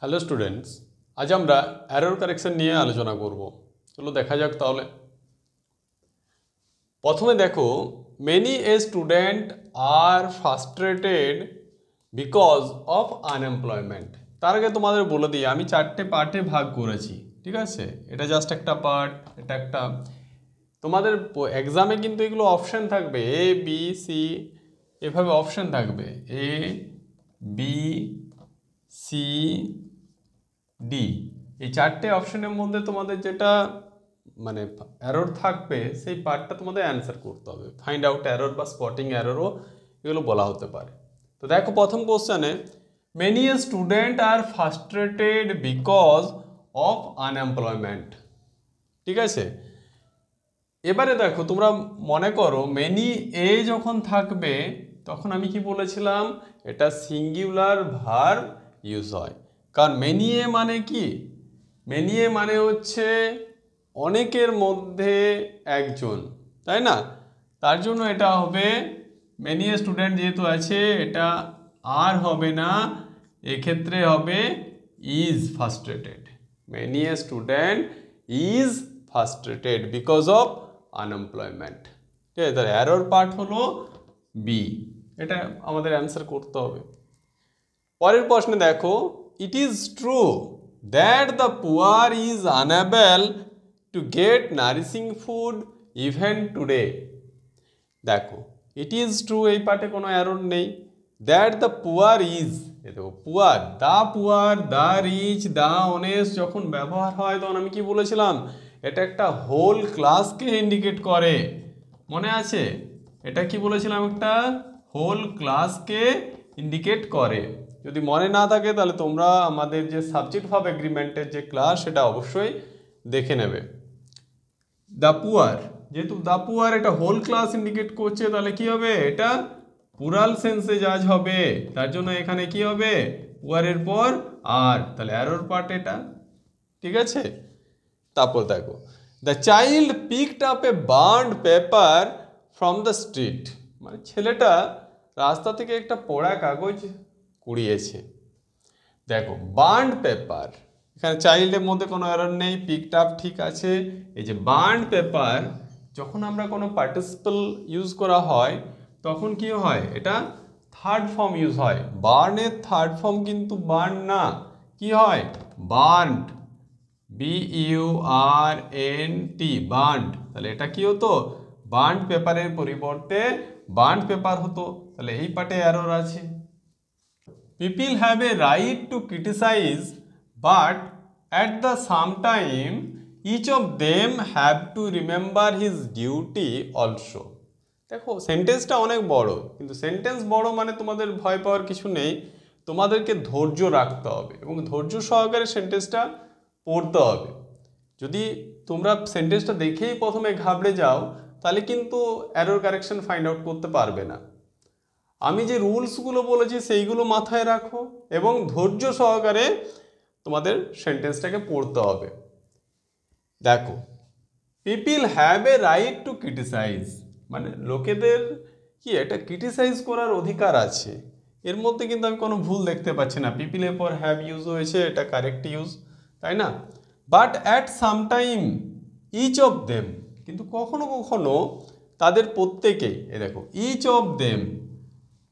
Hello students, আজ আমরা error correction নিয়ে আলোচনা করব। চলো দেখা যাক তাহলে। প্রথমে দেখো, many a student are frustrated because of unemployment. তার আগে তোমাদের বলে দিই, আমি 4টে পার্টে ভাগ করেছি, ঠিক আছে? এটা জাস্ট একটা পার্ট, এটা একটা। তোমাদের এক্সামে কিন্তু এগুলো অপশান থাকবে, এ বি সি, এভাবে অপশান থাকবে, এ বি সি ডি। এই 4টে অপশনের মধ্যে তোমাদের যেটা মানে এরর থাকবে সেই পার্টটা তোমাদের অ্যান্সার করতে হবে। ফাইন্ড আউট এরর বা স্পটিং এররও এগুলো বলা হতে পারে। তো দেখো, প্রথম কোশ্চেনে many student are frustrated because of unemployment, ঠিক আছে? এবারে দেখো, তোমরা মনে করো মেনি এ যখন থাকবে তখন আমি কি বলেছিলাম, এটা সিঙ্গুলার ভার্ব ইউজ হয়। কারণ মেনি এ মানে কি, মেনি এ মানে হচ্ছে অনেকের মধ্যে একজন, তাই না? তার জন্য এটা হবে মেনি এ স্টুডেন্ট, যেহেতু আছে এটা আর হবে না, এক্ষেত্রে হবে is frustrated. Many a student is frustrated because of unemployment. ঠিক আছে, তার এরর পার্ট হলো বি, এটা আমাদের অ্যান্সার করতে হবে। পরের প্রশ্নে দেখো, it is true that the poor is unable to get nourishing food even today. দেখো, ইট ইজ ট্রু, এই পার্টে কোনো এরর নেই। দ্যাট দ্য পুয়ার ইজ, দেখো poor, the rich, the honest যখন ব্যবহার হয় তখন আমি কি বলেছিলাম, এটা একটা হোল ক্লাসকে ইন্ডিকেট করে। মনে আছে? এটা কি বলেছিলাম, একটা হোল ক্লাসকে ইন্ডিকেট করে। যদি মনে না থাকে তাহলে তোমরা আমাদের যে সাবজেক্ট ভার্ব এগ্রিমেন্টের যে ক্লাস সেটা অবশ্যই দেখে নেবে। দ্য পুয়ার, যেহেতু দ্য পুয়ার এটা হোল ক্লাস ইন্ডিকেট করছে, তাহলে কি হবে, এটা প্লুরাল সেন্সে জাজ হবে। তার জন্য এখানে কি হবে, পুয়ারের পর আর, তাহলে এরর পার্ট এটা, ঠিক আছে? তারপর দেখো, the child picked up a burnt paper from the street, মানে ছেলেটা রাস্তা থেকে একটা পোড়া কাগজ কুড়িয়েছে। দেখো, বার্নড পেপার, এখানে চাইল্ডের মধ্যে কোনো এরর নেই, পিকড আপ ঠিক আছে। এই যে বার্নড পেপার, যখন আমরা কোনো পার্টিসিপল ইউজ করা হয় তখন কি হয়, এটা থার্ড ফর্ম ইউজ হয়। বার্নের থার্ড ফর্ম কিন্তু বার্ন না, কি হয়, বার্নড, BURNT, বার্নড। তাহলে এটা কি হতো, বার্নড পেপারের পরিবর্তে বার্নড পেপার হতো। তাহলে এই পার্টে এরর আছে। People have a right to criticize, but at the same time, each of them have to remember his duty also. দেখো, সেন্টেন্সটা অনেক বড়, কিন্তু সেন্টেন্স বড় মানে তোমাদের ভয় পাওয়ার কিছু নেই। তোমাদেরকে ধৈর্য রাখতে হবে এবং ধৈর্য সহকারে সেন্টেন্সটা পড়তে হবে। যদি তোমরা সেন্টেন্সটা দেখেই প্রথমে ঘাবড়ে যাও তাহলে কিন্তু এরর কারেকশন ফাইন্ড আউট করতে পারবে না। আমি যে রুলসগুলো বলেছি সেইগুলো মাথায় রাখো এবং ধৈর্য সহকারে তোমাদের সেন্টেন্সটাকে পড়তে হবে। দেখো, people have a right to criticize, মানে লোকেদের কি এটা ক্রিটিসাইজ করার অধিকার আছে। এর মধ্যে কিন্তু আমি কোনো ভুল দেখতে পাচ্ছি না। পিপলের পর হ্যাভ ইউজ হয়েছে, এটা কারেক্ট ইউজ, তাই না? But at some time each of them, কিন্তু কখনো কখনো তাদের প্রত্যেকেই, এ দেখো ইচ অফ দেম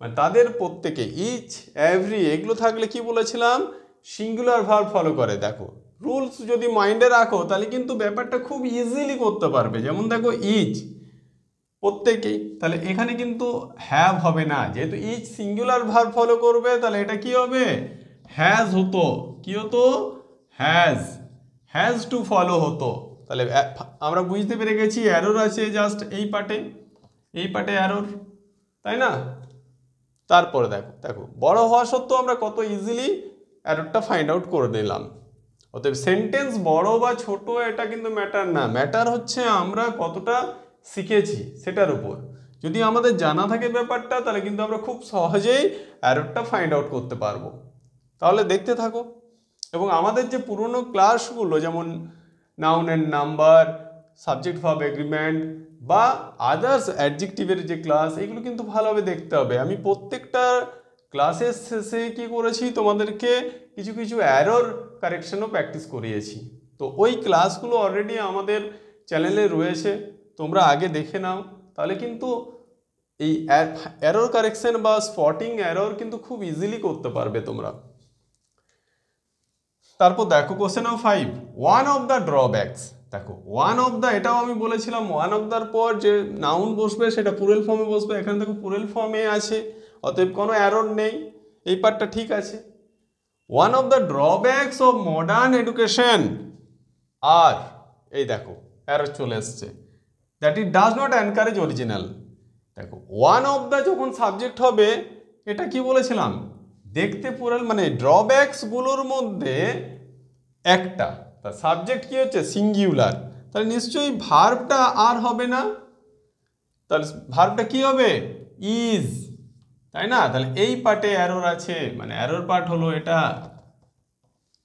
মানে তাদের প্রত্যেকে, ইচ এভরি এগুলো থাকলে কি বলেছিলাম, সিঙ্গুলার ভার্ব ফলো করে। দেখো, রুলস যদি মাইন্ডে রাখো তাহলে কিন্তু ব্যাপারটা খুব ইজিলি করতে পারবে। যেমন দেখো, ইচ প্রত্যেকেই, তাহলে এখানে কিন্তু হ্যাভ হবে না, যেহেতু ইচ সিঙ্গুলার ভার্ব ফলো করবে তাহলে এটা কি হবে, হ্যাজ হতো। কি হতো, হ্যাজ টু ফলো হতো। তাহলে আমরা বুঝতে পেরে গেছি এরর আছে জাস্ট এই পার্টে এরর, তাই না? তারপরে দেখো বড় হওয়া সত্ত্বেও আমরা কত ইজিলি এররটা ফাইন্ড আউট করে নিলাম। অতএব সেন্টেন্স বড় বা ছোট এটা কিন্তু ম্যাটার না, ম্যাটার হচ্ছে আমরা কতটা শিখেছি সেটার উপর। যদি আমাদের জানা থাকে ব্যাপারটা তাহলে কিন্তু আমরা খুব সহজেই এররটা ফাইন্ড আউট করতে পারবো। তাহলে দেখতে থাকো এবং আমাদের যে পুরনো ক্লাসগুলো, যেমন noun and number, subject verb agreement বা আদার্স অ্যাডজেক্টিভের যে ক্লাস, এগুলো কিন্তু ভালোভাবে দেখতে হবে। আমি প্রত্যেকটা ক্লাসের শেষে কি করেছি, তোমাদেরকে কিছু কিছু এরর কারেকশনও প্র্যাকটিস করিয়েছি। তো ওই ক্লাসগুলো অলরেডি আমাদের চ্যানেলে রয়েছে, তোমরা আগে দেখে নাও, তাহলে কিন্তু এই এরর কারেকশন বা স্পটিং এরর কিন্তু খুব ইজিলি করতে পারবে তোমরা। তারপর দেখো question number 5, one of the drawbacks. দেখো ওয়ান অফ দ্য, এটাও আমি বলেছিলাম ওয়ান অফ দ্যার পর যে নাউন বসবে সেটা প্লুরাল ফর্মে বসবে, এখানে দেখো প্লুরাল ফর্মে আছে, অতএব কোনো এরর নেই, এই পার্টটা ঠিক আছে। One of the drawbacks of modern education are, এই দেখো এরর চলে এসছে, that it does not encourage original. দেখো ওয়ান অফ দ্য যখন সাবজেক্ট হবে, এটা কি বলেছিলাম, দেখতে প্লুরাল, মানে ড্রব্যাকসগুলোর মধ্যে একটা, তার সাবজেক্ট কি হচ্ছে সিঙ্গুলার, তাহলে নিশ্চয়ই ভার্বটা আর হবে না, তাহলে ভার্বটা কি হবে ইজ, তাই না? তাহলে এই পার্টে এরর আছে, মানে এরর পার্ট হলো এটা,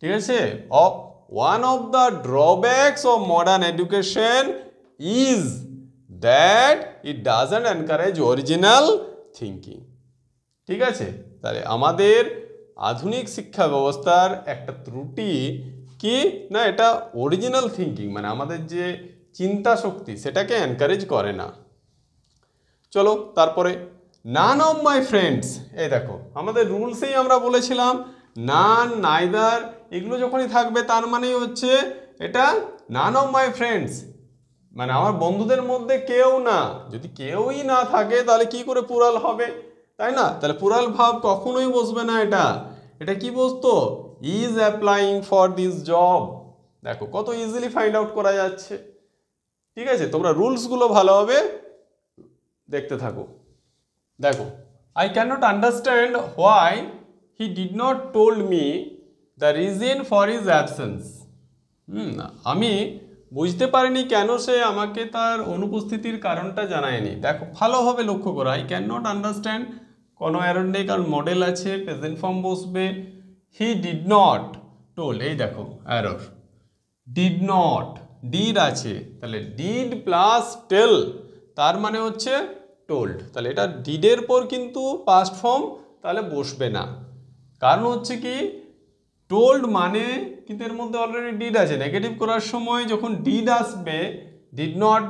ঠিক আছে। Of one of the drawbacks of modern education is that it doesn't encourage original thinking, ঠিক আছে। তাহলে আমাদের আধুনিক শিক্ষা ব্যবস্থার একটা ত্রুটি কি না, এটা অরিজিনাল থিঙ্কিং, মানে আমাদের যে চিন্তা শক্তি সেটাকে এনকারেজ করে না। চলো তারপরে, নান অফ মাই ফ্রেন্ডস, এই দেখো আমাদের রুলসেই আমরা বলেছিলাম নান, নাইদার, এগুলো যখনই থাকবে তার মানেই হচ্ছে এটা নান অফ মাই ফ্রেন্ডস, মানে আমার বন্ধুদের মধ্যে কেউ না। যদি কেউই না থাকে তাহলে কি করে প্লুরাল হবে, তাই না? তাহলে প্লুরাল ভার্ব কখনোই বসবে না, এটা কি বসতো, is applying for this job. দেখো কত ইজিলি ফাইন্ড আউট করা যাচ্ছে, ঠিক আছে। তোমরা রুলসগুলো ভালোভাবে দেখতে থাকো। দেখো, I can not understand why he did not told me the reason for his absence. আমি বুঝতে পারিনি কেন সে আমাকে তার অনুপস্থিতির কারণটা জানায়নি। দেখো ভালোভাবে লক্ষ্য করো, আই ক্যান নট আন্ডারস্ট্যান্ড, কোনো এরর নেই, কারণ মডেল আছে, প্রেজেন্ট ফর্ম বসবে। হি ডিড নট টোল্ড, এই দেখো এরর, ডিড নট, ডিড আছে, তাহলে ডিড প্লাস টেল, তার মানে হচ্ছে টোল্ড, তাহলে এটা ডিডের পর কিন্তু পাস্ট ফর্ম তাহলে বসবে না, কারণ হচ্ছে কি টোল্ড মানে কিন্তু এর মধ্যে অলরেডি ডিড আছে, নেগেটিভ করার সময় যখন ডিড আসবে, ডিড নট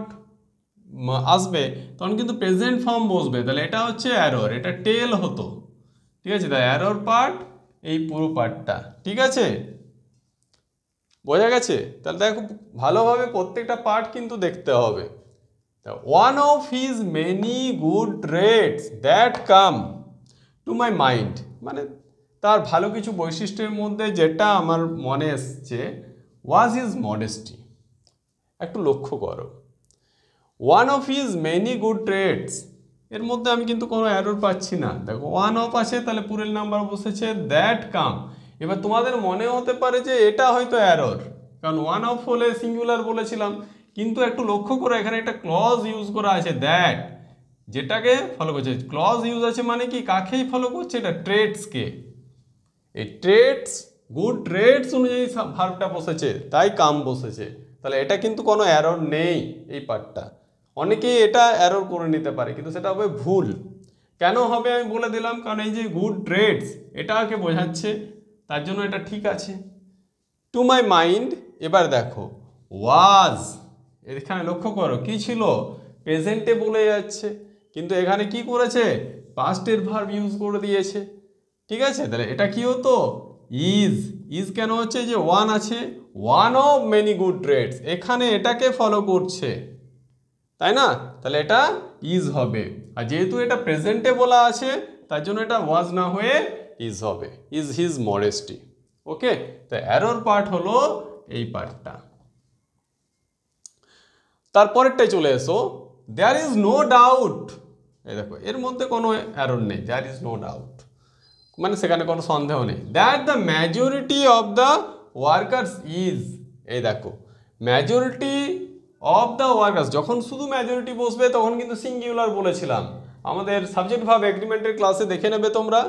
আসবে, তখন কিন্তু প্রেজেন্ট ফর্ম বসবে, তাহলে এটা হচ্ছে এরর, এটা টেল হতো, ঠিক আছে। তাই এরর পার্ট এই পুরো পার্টটা, ঠিক আছে, বোঝা গেছে? তাহলে দেখো ভালোভাবে প্রত্যেকটা পার্ট কিন্তু দেখতে হবে। One of his many good traits that come to my mind, মানে তার ভালো কিছু বৈশিষ্ট্যের মধ্যে যেটা আমার মনে এসছে, ওয়াজ হিজ মডেস্টি। একটু লক্ষ্য করো, one of his many good traits, এর মধ্যে আমি কিন্তু কোনো এরর পাচ্ছি না। দেখো ওয়ান অফ আছে, তাহলে প্লুরাল নাম্বার বসেছে দ্যাট কাম। এবার তোমাদের মনে হতে পারে যে এটা হয়তো এরর, কারণ ওয়ান অফ হলে সিঙ্গুলার বলেছিলাম, কিন্তু একটু লক্ষ্য করো এখানে একটা ক্লজ ইউজ করা আছে দ্যাট, যেটাকে ফলো করছে। ক্লজ ইউজ আছে মানে কি, কাকেই ফলো করছে, এটা ট্রেটসকে, এই ট্রেটস গুড ট্রেটস অনুযায়ী ভার্বটা বসেছে, তাই কাম বসেছে, তাহলে এটা কিন্তু কোনো এরর নেই এই পার্টটা। অনেকেই এটা এরর করে নিতে পারে, কিন্তু সেটা হবে ভুল। কেন হবে আমি বলে দিলাম, কারণ এই যে গুড ট্রেটস এটাকে বোঝাচ্ছে, তার জন্য এটা ঠিক আছে। টু মাই মাইন্ড, এবার দেখো ওয়াজ, এখানে লক্ষ্য করো কি ছিল, প্রেজেন্টে বলে যাচ্ছে, কিন্তু এখানে কি করেছে, পাস্টের ভার্ব ইউজ করে দিয়েছে, ঠিক আছে। তাহলে এটা কি হতো, ইজ, ইজ কেন হচ্ছে, যে ওয়ান আছে, one of many good traits, এখানে এটাকে ফলো করছে, তাই না? তাহলে এটা ইজ হবে, আর যেহেতু এটা প্রেজেন্টে বলা আছে তার জন্য এটা ওয়াজ না হয়ে ইজ হবে, ইজ হিজ মডেস্টি। ওকে, তো এরর পার্ট হলো এই পার্টটা। তারপরেরটাই চলে এসো, দেয়ার ইজ নো ডাউট, এই দেখো এর মধ্যে কোনো এরর নেই, দেয়ার ইজ নো ডাউট মানে সেখানে কোনো সন্দেহ নেই। That the majority of the workers is, এই দেখো মেজরিটি অফ দ্য ওয়ার্কার্স, যখন শুধু মেজরিটি বসবে তখন কিন্তু সিঙ্গুলার বলেছিলাম, আমাদের সাবজেক্ট ভার্ব এগ্রিমেন্টের ক্লাসে দেখে নেবে তোমরা,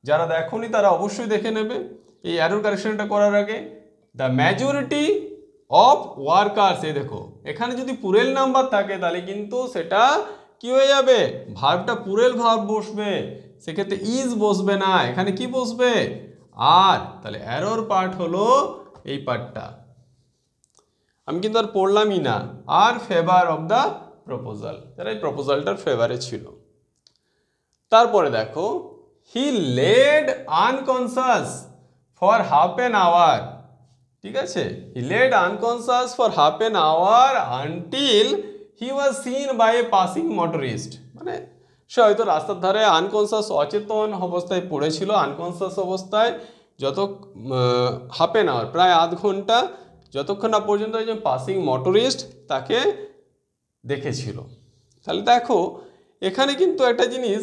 যারা দেখোনি তারা অবশ্যই দেখে নেবে এই এরর কারেকশনটা করার আগে। দ্য মেজরিটি অফ ওয়ার্কার্স, এই দেখো এখানে যদি প্লুরাল নাম্বার থাকে তাহলে কিন্তু সেটা কি হয়ে যাবে, ভার্বটা প্লুরাল ভার্ব বসবে, সেক্ষেত্রে ইজ বসবে না, এখানে কি বসবে, আর তাহলে অ্যারোর পার্ট হলো এই পার্টটা, আমি কিন্তু আর পড়লামই না। Are favour of the proposal, যারা এই প্রপোজালটার ফেভারে ছিল। তারপরে দেখো, he led unconscious for half an hour, ঠিক আছে, he led unconscious for half an hour until he was seen by a passing motorist. মানে সে হয়তো রাস্তার ধারে আনকনসাস, অচেতন অবস্থায় পড়েছিল, আনকনসাস অবস্থায় যত হাফ অ্যান আওয়ার, প্রায় আধ ঘন্টা, যতক্ষণ না পর্যন্ত একজন পাসিং মোটরিস্ট তাকে দেখেছিল। তাহলে দেখো এখানে কিন্তু একটা জিনিস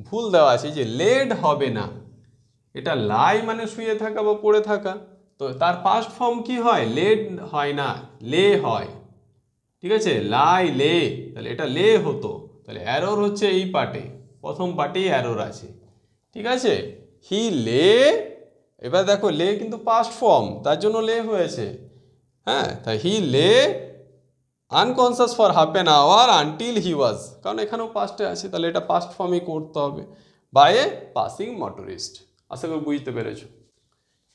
ভুল দেওয়া আছে, যে লেড হবে না, এটা লাই মানে শুয়ে থাকা বা পড়ে থাকা, তো তার পাস্ট ফর্ম কি হয়? লেড হয় না, লে হয়, ঠিক আছে, লাই লে, তাহলে এটা লে হতো। তাহলে অ্যারোর হচ্ছে এই পার্টে, প্রথম পার্টেই অ্যারোর আছে, ঠিক আছে। হি লে, এবার দেখো লে কিন্তু পাস্ট ফর্ম, তার জন্য লে হয়েছে, হ্যাঁ, তাই he lay unconscious for half an hour until he was, কারণ এখানেও পাস্টে আছে, তাহলে এটা পাস্ট ফর্মই করতে হবে, বাই এ পাসিং মোটরিস্ট। আশা করি বুঝতে পেরেছো।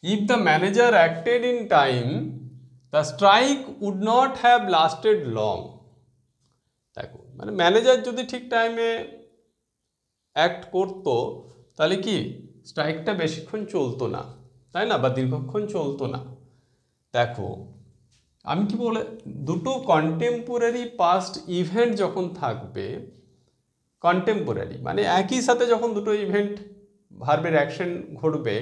If the manager acted in time the strike would not have lasted long. দেখো মানে ম্যানেজার যদি ঠিক টাইমে অ্যাক্ট করতো তাহলে কি স্ট্রাইকটা বেশিক্ষণ চলতো না, তাই না, বা দীর্ঘক্ষণ চলতো না। দেখো আমি কি বলে, দুটো কন্টেম্পোরারি পাস্ট ইভেন্ট যখন থাকবে, কন্টেম্পোরারি মানে একই সাথে যখন দুটো ইভেন্ট ভার্বের অ্যাকশন ঘটবে,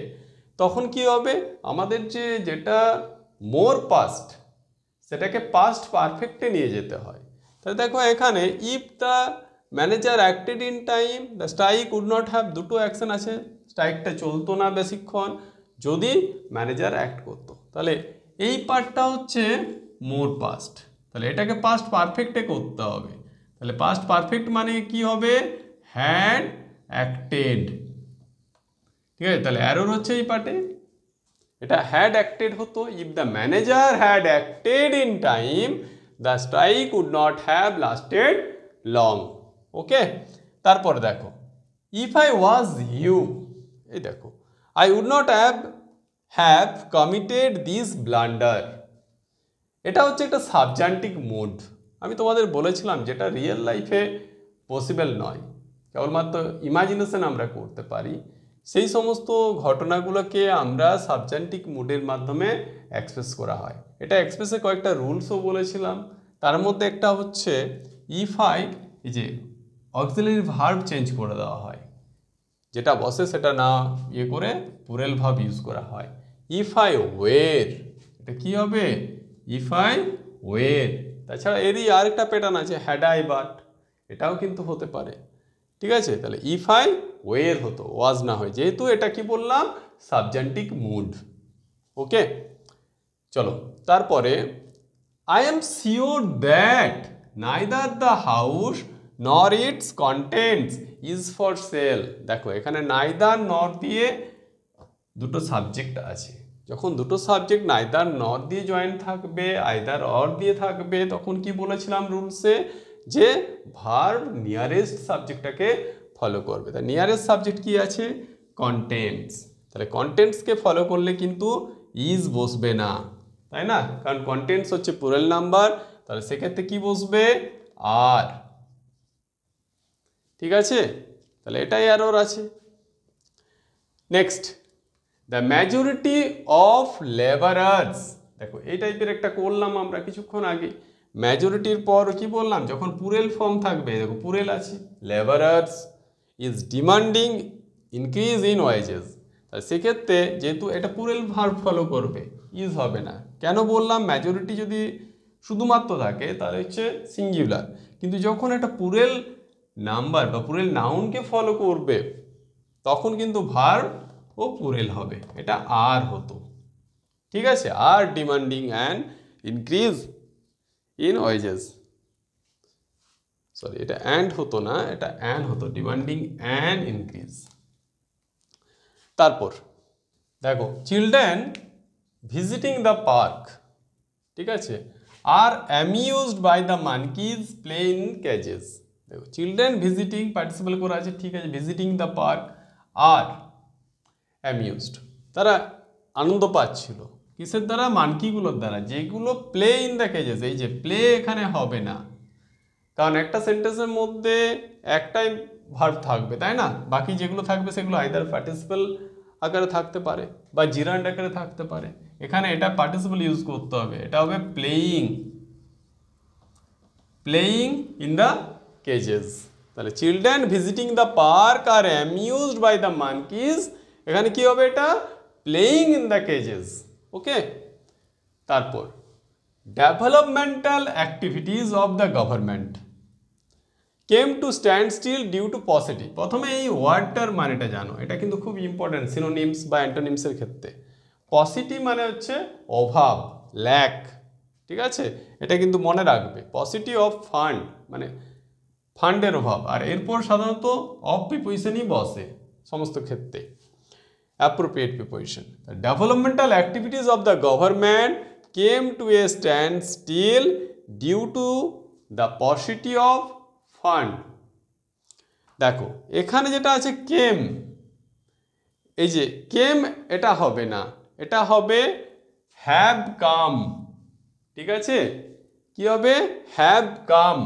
তখন কি হবে, আমাদের যেটা মোর পাস্ট সেটাকে পাস্ট পারফেক্টে নিয়ে যেতে হয়। তাহলে দেখো এখানে if the manager acted in time the strike would not have, দুটো অ্যাকশন আছে, স্ট্রাইকটা চলতো না বেশিক্ষণ যদি ম্যানেজার অ্যাক্ট করতো, তাহলে এই পার্টটা হচ্ছে মোর পাস্ট, তাহলে এটাকে পাস্ট পারফেক্টে করতে হবে। তাহলে পাস্ট পারফেক্ট মানে কি হবে? হ্যাড অ্যাক্টেড, ঠিক আছে, তাহলে অ্যারোর হচ্ছে এই পার্টে, এটা হ্যাড অ্যাক্টেড হতো। If the manager had acted in time the strike would not have lasted long. Okay, তারপরে দেখো, ইফ আই ওয়াজ ইউ, এই দেখো, I would not have committed this blunder. এটা হচ্ছে একটা সাবজান্টিক মোড, আমি তোমাদের বলেছিলাম যেটা রিয়েল লাইফে পসিবল নয়, কেবলমাত্র ইমাজিনেশন আমরা করতে পারি। সেই সমস্ত ঘটনাগুলোকে আমরা সাবজান্টিক মুডের মাধ্যমে এক্সপ্রেস করা হয়। এটা এক্সপ্রেসে কয়েকটা রুলসও বলেছিলাম, তার মধ্যে একটা হচ্ছে ইফ আই, এই যে অক্সিলারি ভার্ব চেঞ্জ করে দেওয়া হয়, যেটা বসে সেটা না ইয়ে করে পুরেল ভার্ব ইউজ করা হয়। ইফ আই ওয়ের, এটা কি হবে? If I were. তাছাড়া এরই আরেকটা প্যাটার্ন আছে হ্যাড আই বাট, এটাও কিন্তু হতে পারে, ঠিক আছে। তাহলে ইফ আই ওয়ের হতো, ওয়াজ না হয়, যেহেতু এটা কি বললাম সাবজান্টিক মুড। ওকে, চলো তারপরে, I am sure that neither the house nor its contents is for sale. দেখো এখানে নাইদার নর দিয়ে দুটো সাবজেক্ট আছে, যখন দুটো সাবজেক্ট নাইদার নর দিয়ে জয়েন থাকবে, আইদার অর দিয়ে থাকবে, তখন কি বলেছিলাম রুলসে, যে ভার্ব নিয়ারেস্ট সাবজেক্টটাকে ফলো করবে। তাই নিয়ারেস্ট সাবজেক্ট কি আছে? কন্টেন্টস। তাহলে কন্টেন্টসকে ফলো করলে কিন্তু ইজ বসবে না, তাই না, কারণ কন্টেন্টস হচ্ছে প্লুরাল নাম্বার, তাহলে সেক্ষেত্রে কি বসবে? আর, ঠিক আছে, তাহলে এটাই এরর আছে। Next, the majority of labourers. দেখো এই টাইপের একটা করলাম আমরা কিছুক্ষণ আগে, মেজরিটির পর কি বললাম, যখন পুরেল ফর্ম থাকবে, দেখো পুরেল আছে, labourers is demanding increase in wages. তাহলে সেক্ষেত্রে যেহেতু এটা পুরেল ভার্ব ফলো করবে, ইজ হবে না। কেন বললাম? মেজরিটি যদি শুধুমাত্র থাকে তাহলে হচ্ছে সিঙ্গুলার, কিন্তু যখন একটা পুরেল নাম্বার বা পুরেল নাউনকে ফলো করবে তখন কিন্তু ভার্ব ও পুরেল হবে, এটা আর হতো, ঠিক আছে, are demanding and increase in wages, sorry এটা অ্যান্ড হতো না, এটা অ্যান হতো, ডিমান্ডিং অ্যান্ড ইনক্রিজ। তারপর দেখো, চিলড্রেন ভিজিটিং দ্য পার্ক, ঠিক আছে, are amused by the monkeys play in cages. দেখো চিলড্রেন ভিজিটিং পার্টিসিপল করা আছে, ঠিক আছে, visiting the park are amused, তারা আনন্দ পাচ্ছিল কিসের দ্বারা? মানকিগুলোর দ্বারা, যেগুলো প্লে ইন দ্য কেজেস। এই যে প্লে এখানে হবে না, কারণ একটা সেন্টেন্সের মধ্যে একটাই ভার্ব থাকবে, তাই না? বাকি যেগুলো থাকবে সেগুলো আইদার পার্টিসিপল আকারে থাকতে পারে বা জিরান্ড আকারে থাকতে পারে। এখানে এটা পার্টিসিপল ইউজ করতে হবে, এটা হবে playing, playing in the cages. তাহলে children visiting the park are amused by the monkeys, এখানে কি হবে? এটা playing in the cages. Okay, তারপর developmental activities of the government came to stand still due to paucity. প্রথমে এই ওয়ার্ডটার মানেটা জানো, এটা কিন্তু খুব ইম্পর্টেন্ট সিনোনিমস বা অ্যান্টোনিমসের ক্ষেত্রে। পসিটি মানে হচ্ছে অভাব, ল্যাক, ঠিক আছে? এটা কিন্তু মনে রাখবে। পসিটি অফ ফান্ড মানে ফান্ডের অভাব, আর এরপর সাধারণত অফ প্রিপোজিশনই বসে সমস্ত ক্ষেত্রে, appropriate preposition. Developmental activities of the government came to a stand still due to the paucity of fund. দেখো এখানে যেটা আছে কেম, এই যে কেম, এটা হবে না, এটা হবে হ্যাভ কাম, ঠিক আছে? কি হবে? হ্যাভ কাম,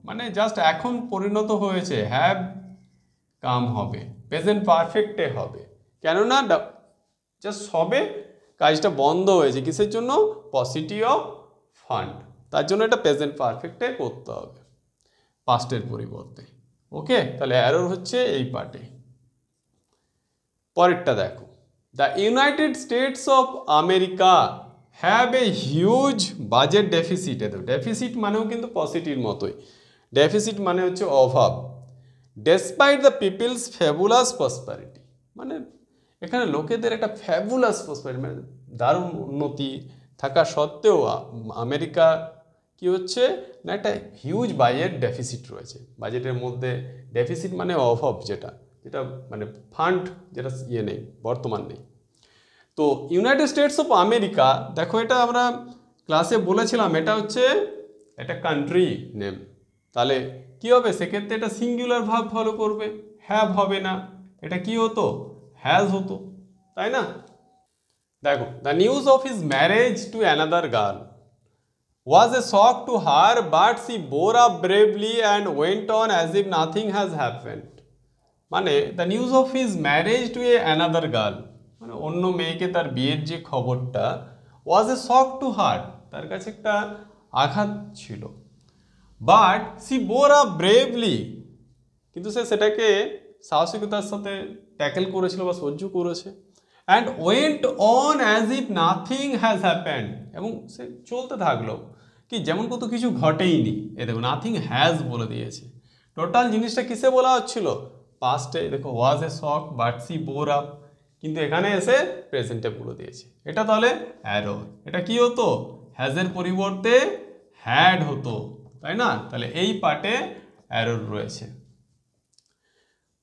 মানে জাস্ট এখন পরিণত হয়েছে, হ্যাভ কাম হবে, প্রেজেন্ট পারফেক্টে হবে। কেননা জাস্ট সবে কাজটা বন্ধ হয়েছে, কিসের জন্য? পসিটি অফ ফান্ড, তার জন্য এটা প্রেজেন্ট পারফেক্টে করতে হবে পাস্টের পরিবর্তে। ওকে, তাহলে এরর হচ্ছে এই পার্টে। পরেরটা দেখো, the United States of America have a huge budget deficit. Deficit মানেও কিন্তু পসিটির মতোই, ডেফিসিট মানে হচ্ছে অভাব। Despite the people's fabulous prosperity, মানে এখানে লোকেদের একটা ফ্যাবুলাস প্রসপারিটি মানে দারুণ উন্নতি থাকা সত্ত্বেও আমেরিকা কি হচ্ছে না, একটা হিউজ বাজেট ডেফিসিট রয়েছে। বাজেটের মধ্যে ডেফিসিট মানে অভাব, যেটা যেটা মানে ফান্ড যেটা ইয়ে নেই, বর্তমান নেই। তো ইউনাইটেড স্টেটস অফ আমেরিকা, দেখো এটা আমরা ক্লাসে বলেছিলাম, এটা হচ্ছে একটা কান্ট্রি নেম। তাহলে কি হবে সেক্ষেত্রে? এটা সিঙ্গুলার ভার্ব ফলো করবে, হ্যাভ হবে না, এটা কি হতো? হ্যাজ হতো, তাই না? দেখো, the news of his marriage to another girl was a shock to her, but she bore up bravely and went on as if nothing has happened. মানে the news of his marriage to another girl, মানে অন্য মেয়েকে তার বিয়ের যে খবরটা, was a shock to her, তার কাছে একটা আঘাত ছিল। but she bore up bravely, কিন্তু সে সেটাকে সাহসিকতার সাথে ট্যাকেল করেছিল বা সহ্য করেছে। and went on as if nothing has happened, এবং সে চলতে থাকলো কি যেমন কত কিছু ঘটেইনি। এ দেখো নাথিং হ্যাজ বলে দিয়েছে। টোটাল জিনিসটা কিসে বলা হচ্ছিল? পাস্টে। দেখো ওয়াজ এ শক, বাট সি বোর আপ, কিন্তু এখানে এসে প্রেজেন্টে বলে দিয়েছে। এটা তাহলে অ্যারর। এটা কি হতো? হ্যাজের পরিবর্তে হ্যাড হতো, তাই না? তাহলে এই পার্টে অ্যারর রয়েছে।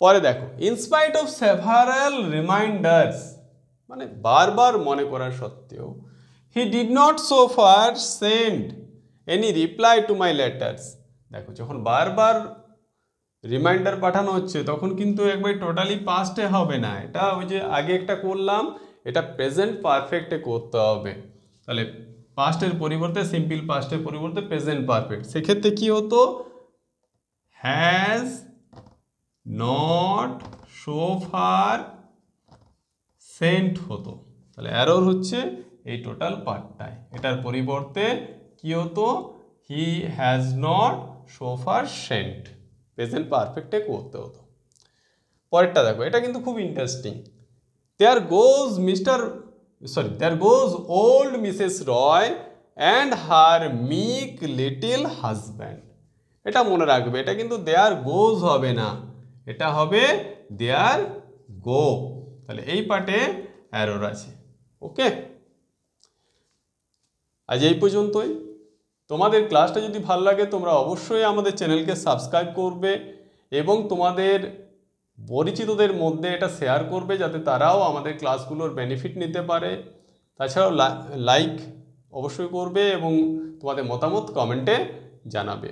পরে দেখো, ইনস্পাইট অফ সেভারাল রিমাইন্ডার্স, মানে বারবার মনে করার সত্ত্বেও, he did not so fur send any reply to my letters. দেখো যখন বারবার রিমাইন্ডার পাঠানো হচ্ছে তখন কিন্তু একবার টোটালি পাস্টে হবে না, এটা ওই যে আগে একটা করলাম, এটা প্রেজেন্ট পারফেক্টে করতে হবে। তাহলে পাস্টের পরিবর্তে, সিম্পল পাস্টের পরিবর্তে প্রেজেন্ট পারফেক্ট, সেক্ষেত্রে কি হতো? Has not so far sent হতো। তাহলে অ্যারর হচ্ছে এই টোটাল পার্টটায়। এটার পরিবর্তে কি হতো? He has not so far sent, present পারফেক্টে করতে হতো। পরেরটা দেখো, এটা কিন্তু খুব interesting. There goes old Mrs Roy and her meek little husband. এটা মনে রাখবে, এটা কিন্তু দেয়ার গোজ হবে না, এটা হবে দেয়ার গো। তাহলে এই পার্টে অ্যারর আছে। ওকে, আজ এই পর্যন্তই। তোমাদের ক্লাসটা যদি ভালো লাগে তোমরা অবশ্যই আমাদের চ্যানেলকে সাবস্ক্রাইব করবে এবং তোমাদের পরিচিতদের মধ্যে এটা শেয়ার করবে যাতে তারাও আমাদের ক্লাসগুলোর বেনিফিট নিতে পারে। তাছাড়াও লাইক অবশ্যই করবে এবং তোমাদের মতামত কমেন্টে জানাবে।